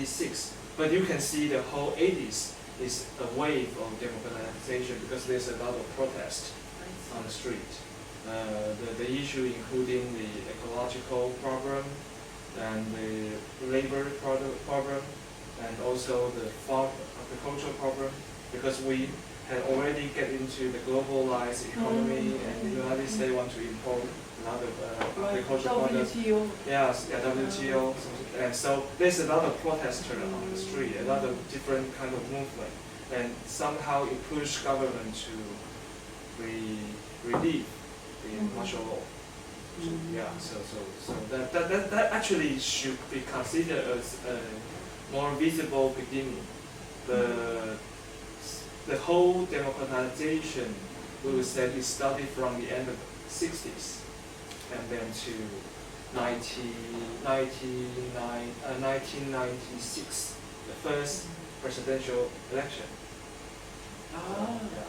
1996, but you can see the whole 80s is a wave of democratization because there's a lot of protest on the street. The issue including the ecological problem and the labor problem and also the agricultural problem, because we had already get into the globalized economy and the United States want to import a lot of agricultural products. WTO. Yes, yeah, WTO. And so there's a lot of protesters on the street, a lot of different kind of movement, and somehow it pushed government to relieve the martial law. So, yeah, so that actually should be considered as a more visible beginning. The whole democratization, we would say, it started from the end of the 60s and then to 1996, the first presidential election. Ah, Yeah.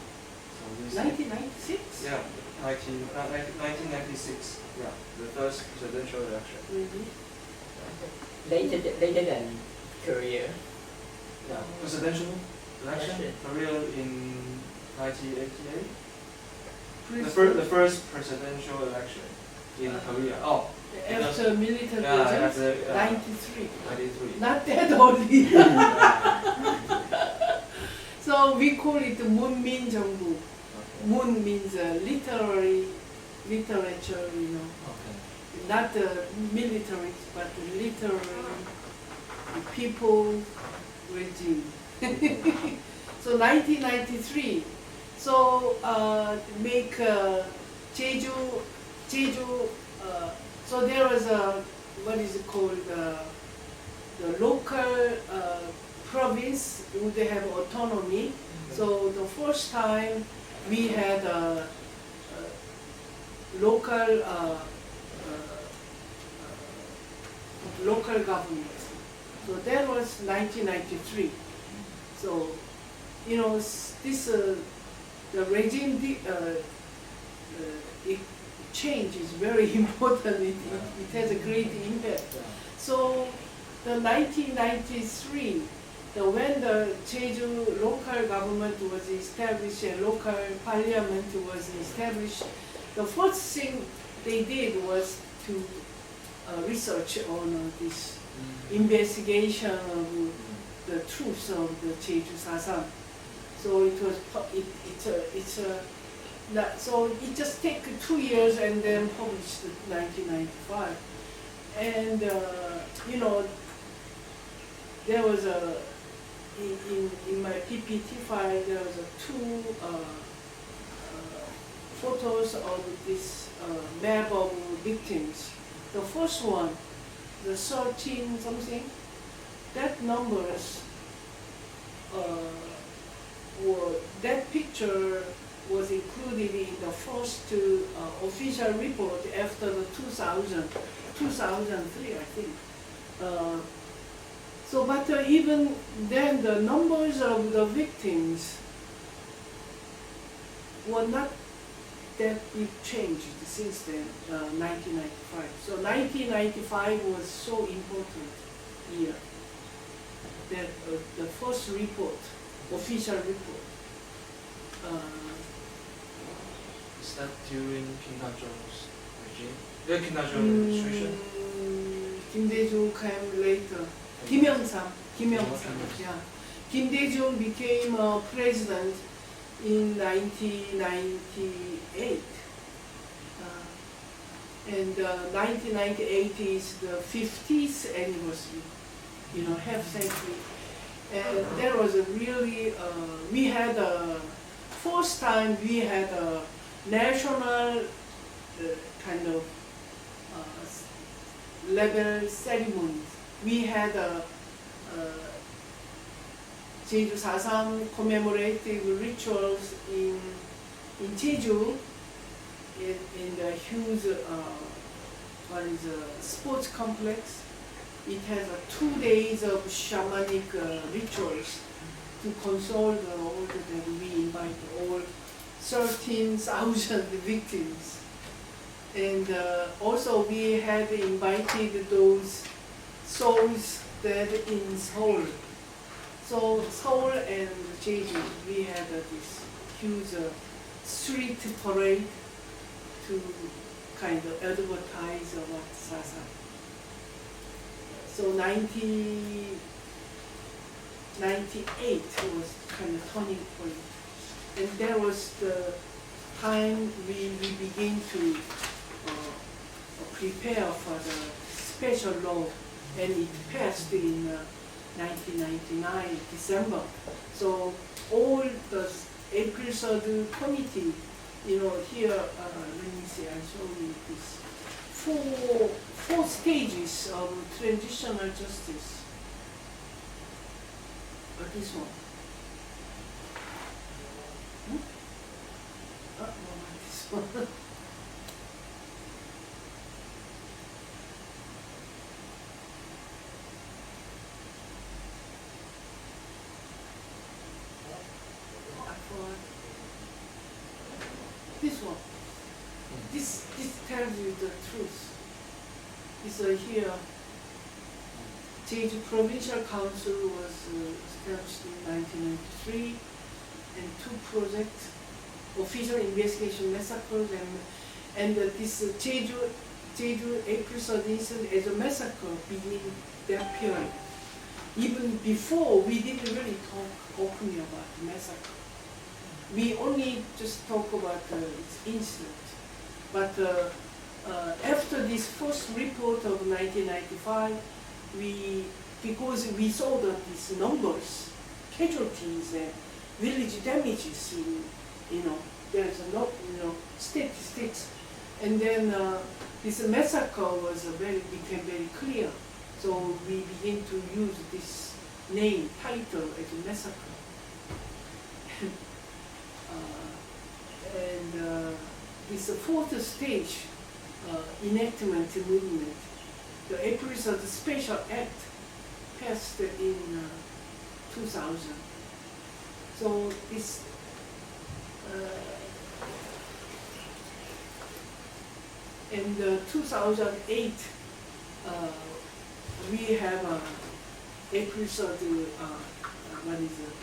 So 1996? yeah, 1996. Yeah, the first presidential election. Really? Later than Korea. No. Presidential election, Korea in 1988. The first presidential election in Korea. Oh, After military yeah, regime? after 93. 93. Not that only. So we call it Munmin 정부. Okay. Mun means literature, you know. Okay. Not military, but literary people regime. So 1993. So make Cheju. So there was a what is it called? The local province would have autonomy. So the first time we had a local government. So that was 1993. So, you know, this the regime change is very important. It has a great impact. So, the 1993, when the Cheju local government was established and local parliament was established, the first thing they did was to research on this investigation of the truth of the Cheju Sasam. So it was so it just took 2 years and then published in 1995. And you know, there was in my PPT file there was two photos of this map of victims. The first one, the 13 something, that numbers that picture was included in the first official report after the 2003, I think. So, but even then, the numbers of the victims were not that big changed since then, 1995. So 1995 was so important year. That the first report, official report. Is that during Kim Dae-jung's regime? Yeah, Kim Dae-jung administration? Kim Dae-jung came later. Kim Young-sam. Yeah. Kim Dae-jung became president in 1998. And 1998 is the 50th anniversary, you know, half century. And there was a really, we had first time we had a national kind of level ceremony. We had a Jeju Sasam commemorative rituals in Jeju, in the huge sports complex. It has 2 days of shamanic rituals to console the old, and we invite all 13,000 victims. And also we had invited those souls dead in Seoul. So Seoul and Jeju, we had this huge street parade to kind of advertise about Sasa. So 1998 was kind of turning point. And that was the time we began to prepare for the special law, and it passed in 1999 December. So all the April 3rd committee, you know, here, let me see, I'll show you this. Four stages of transitional justice. This one. No, this one. This one. This tells you the truth. It's here. Jeju Provincial Council was established in 1993, and two projects, official investigation massacres, and this Jeju April 3rd incident as a massacre began that period. Even before, we didn't really talk openly about the massacre. We only just talk about its incident. But after this first report of 1995, because we saw that these numbers, casualties and village damages, there's statistics, and then this massacre became very clear. So we began to use this title as a massacre. And this fourth stage, enactment movement, the April 3rd Special Act passed in 2000. So this in 2008, we have April 3rd,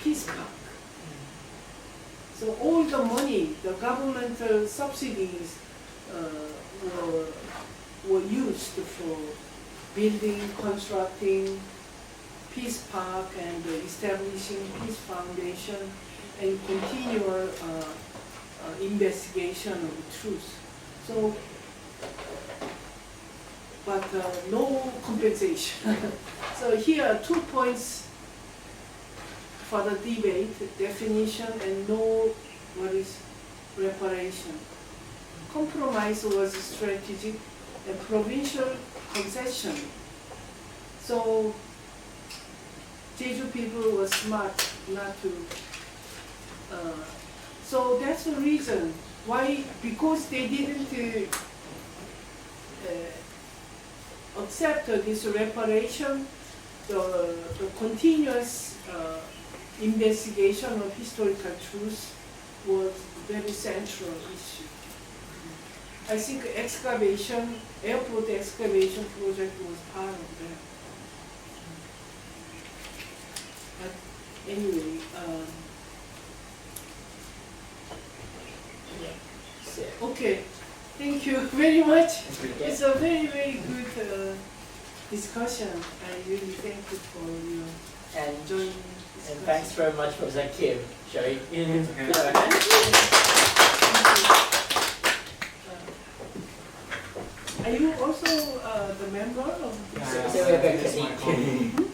Peace Park. So all the money, the governmental subsidies were used for building, constructing Peace Park and establishing Peace Foundation and continual investigation of the truth. So, but no compensation. So here are 2 points for the debate, definition and no reparation. Compromise was strategic and provincial concession. So Jeju people were smart not to. So that's the reason why, because they didn't accept this reparation, the continuous investigation of historical truth was very central issue. I think airport excavation project was part of that. But anyway, okay, thank you very much. It's a very, very good discussion. I really thank you for joining. And thanks very much, Professor Kim. Shall we? Are you also the member of? So we're going to eat.